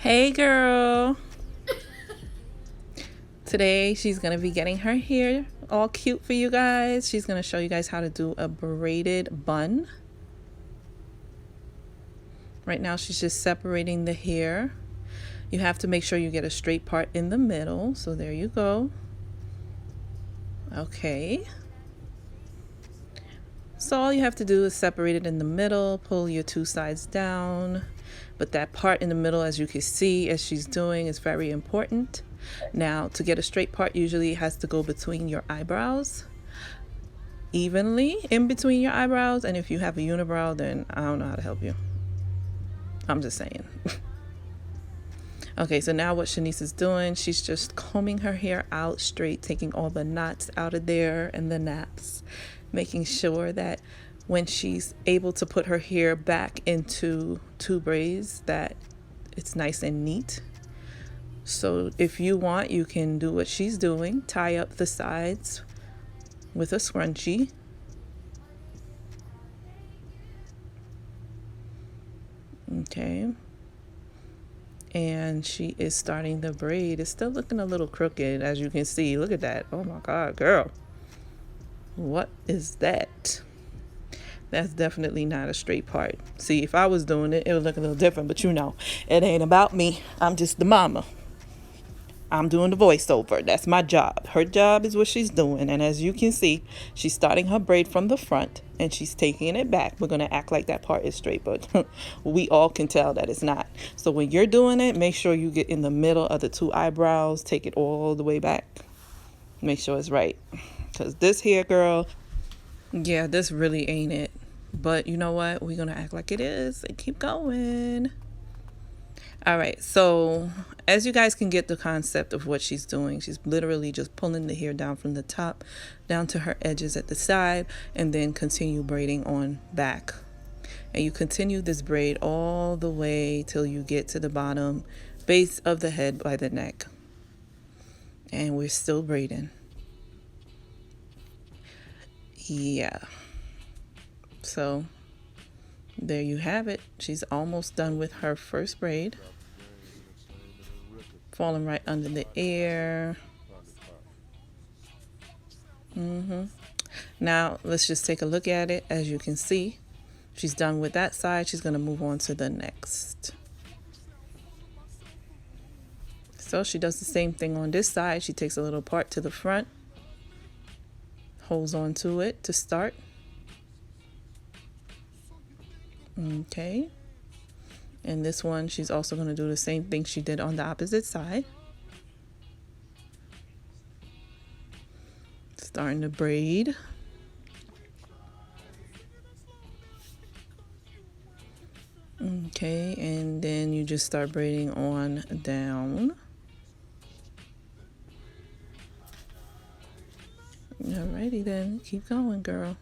Hey girl. Today she's going to be getting her hair all cute for you guys. She's going to show you guys how to do a braided bun. Right now she's just separating the hair. You have to make sure you get a straight part in the middle. So there you go. Okay. So all you have to do is separate it in the middle, pull your two sides down. But that part in the middle, as you can see, as she's doing, is very important. Now, to get a straight part, usually it has to go between your eyebrows, evenly in between your eyebrows. And if you have a unibrow, then I don't know how to help you. I'm just saying. Okay, so now what Shanice is doing, she's just combing her hair out straight, taking all the knots out of there and the naps, making sure that when she's able to put her hair back into two braids, that it's nice and neat. So if you want, you can do what she's doing, tie up the sides with a scrunchie. Okay. And she is starting the braid. It's still looking a little crooked, as you can see. Look at that. Oh my God, girl. What is that? That's definitely not a straight part. See, if I was doing it, it would look a little different. But you know, it ain't about me. I'm just the mama. I'm doing the voiceover. That's my job. Her job is what she's doing. And as you can see, she's starting her braid from the front and she's taking it back. We're going to act like that part is straight, but we all can tell that it's not. So when you're doing it, make sure you get in the middle of the two eyebrows. Take it all the way back. Make sure it's right. Because this here, girl, yeah, this really ain't it. But you know what? We're going to act like it is and keep going. All right, so as you guys can get the concept of what she's doing, she's literally just pulling the hair down from the top down to her edges at the side and then continue braiding on back. And you continue this braid all the way till you get to the bottom base of the head by the neck. And we're still braiding. Yeah. So there you have it. She's almost done with her first braid. Falling right under the ear. Now let's just take a look at it. As you can see, she's done with that side. She's going to move on to the next. So she does the same thing on this side. She takes a little part to the front, holds on to it to start. Okay. And this one, she's also going to do the same thing she did on the opposite side. Starting to braid. Okay, and then you just start braiding on down. Alrighty then, keep going, girl.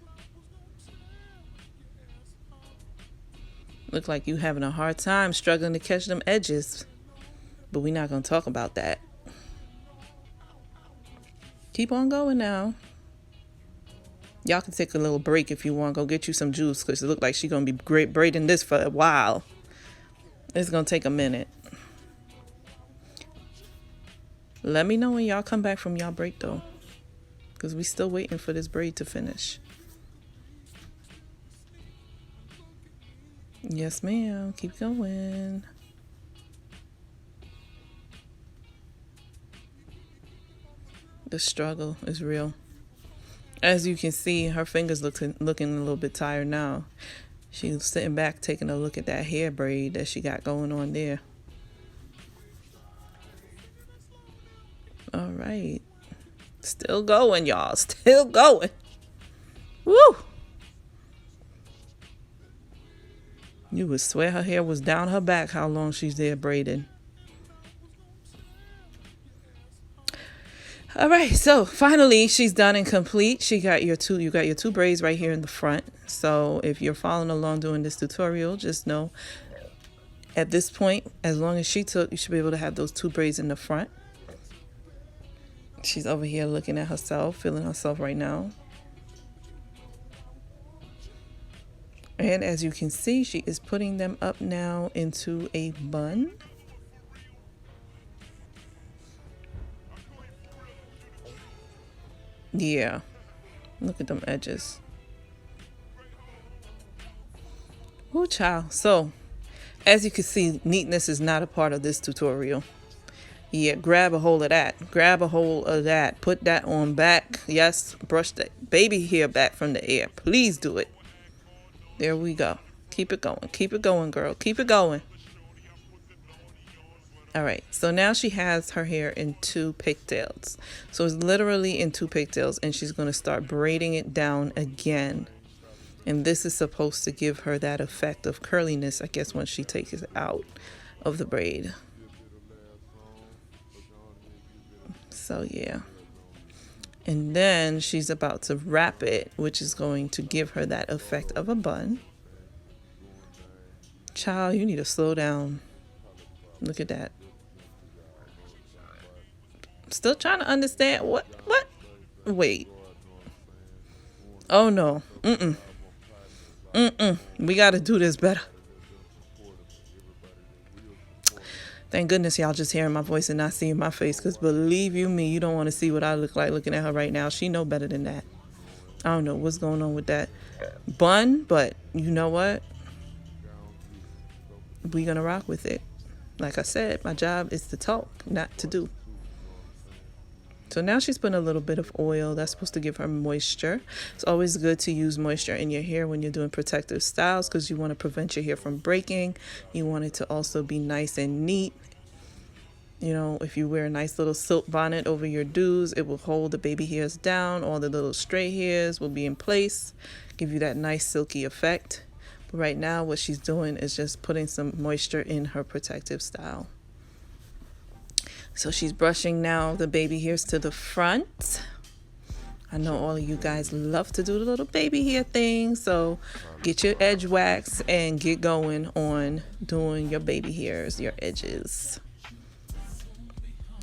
Look like you having a hard time struggling to catch them edges. But we're not going to talk about that. Keep on going now. Y'all can take a little break if you want. Go get you some juice because it looks like she's going to be braiding this for a while. It's going to take a minute. Let me know when y'all come back from y'all break though. Because we still waiting for this braid to finish. Yes, ma'am. Keep going. The struggle is real. As you can see, her fingers looking a little bit tired now. She's sitting back taking a look at that hair braid that she got going on there. All right. Still going, y'all. Still going. Woo! You would swear her hair was down her back how long she's there braiding. All right, so finally she's done and complete. You got your two braids right here in the front. So if you're following along doing this tutorial, just know at this point, as long as she took, you should be able to have those two braids in the front. She's over here looking at herself, feeling herself right now. And as you can see, she is putting them up now into a bun. Yeah, look at them edges. Ooh, child. So, as you can see, neatness is not a part of this tutorial. Yeah, grab a hold of that. Grab a hold of that. Put that on back. Yes, brush that baby hair back from the air. Please do it. There we go. Keep it going. Keep it going, girl. Keep it going. All right, so now she has her hair in 2 pigtails. So it's literally in 2 pigtails, and she's going to start braiding it down again. And this is supposed to give her that effect of curliness, I guess, when she takes it out of the braid. So yeah. And then she's about to wrap it, which is going to give her that effect of a bun. Child, you need to slow down. Look at that. Still trying to understand what? Wait. Oh no. We got to do this better. Thank goodness y'all just hearing my voice and not seeing my face, because believe you me, you don't want to see what I look like looking at her right now. She know better than that. I don't know what's going on with that bun, but you know what? We're going to rock with it. Like I said, my job is to talk, not to do. So now she's putting a little bit of oil. That's supposed to give her moisture. It's always good to use moisture in your hair when you're doing protective styles, because you want to prevent your hair from breaking. You want it to also be nice and neat. You know, if you wear a nice little silk bonnet over your dews, it will hold the baby hairs down. All the little stray hairs will be in place, give you that nice silky effect. But right now what she's doing is just putting some moisture in her protective style. So she's brushing now the baby hairs to the front. I know all of you guys love to do the little baby hair thing, so get your edge wax and get going on doing your baby hairs, your edges.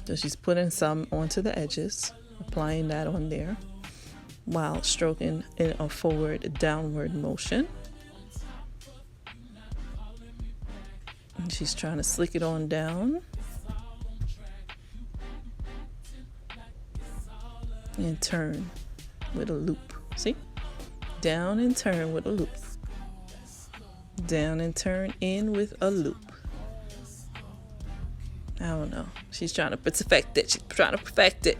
So she's putting some onto the edges, applying that on there while stroking in a forward downward motion. And she's trying to slick it on down. And turn with a loop. See? Down and turn with a loop. Down and turn in with a loop. I don't know. She's trying to perfect it. She's trying to perfect it.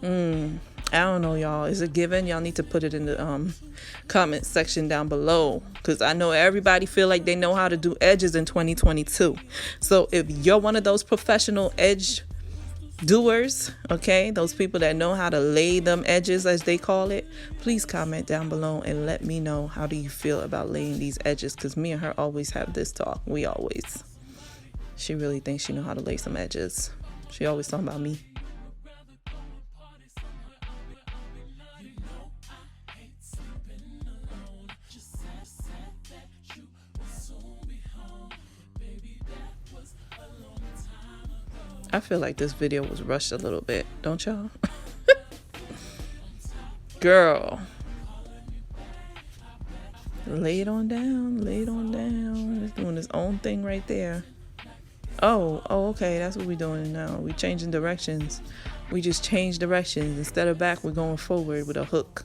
I don't know, y'all. Is it given? Y'all need to put it in the comment section down below, because I know everybody feel like they know how to do edges in 2022. So if you're one of those professional edge doers, okay, those people that know how to lay them edges, as they call it, please comment down below and let me know, how do you feel about laying these edges? Because me and her always have this talk. She really thinks she know how to lay some edges. She always talking about me. I feel like this video was rushed a little bit, don't y'all? Girl. Lay it on down, lay it on down. It's doing its own thing right there. Oh, okay, that's what we're doing now. We're changing directions. We just changed directions. Instead of back, we're going forward with a hook.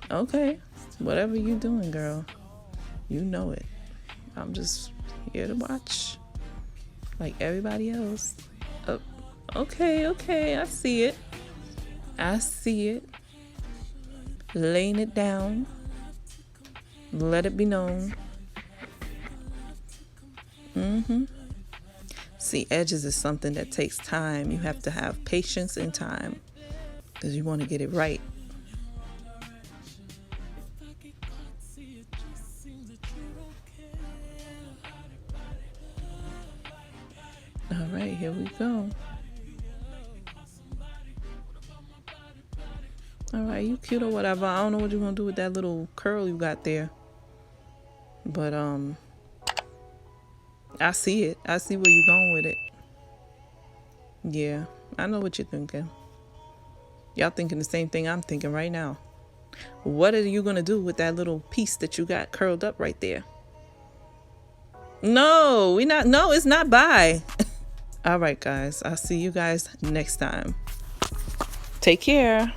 Okay, whatever you're doing, girl. You know it. I'm just here to watch, like everybody else. Okay, I see it. Laying it down. Let it be known. See, edges is something that takes time. You have to have patience and time, because you want to get it right. All right, here we go. All right, you cute or whatever. I don't know what you're gonna do with that little curl you got there, but I see it. I see where you're going with it. Yeah, I know what you're thinking. Y'all thinking the same thing I'm thinking right now. What are you gonna do with that little piece that you got curled up right there? No, it's not. Bye. All right, guys. I'll see you guys next time. Take care.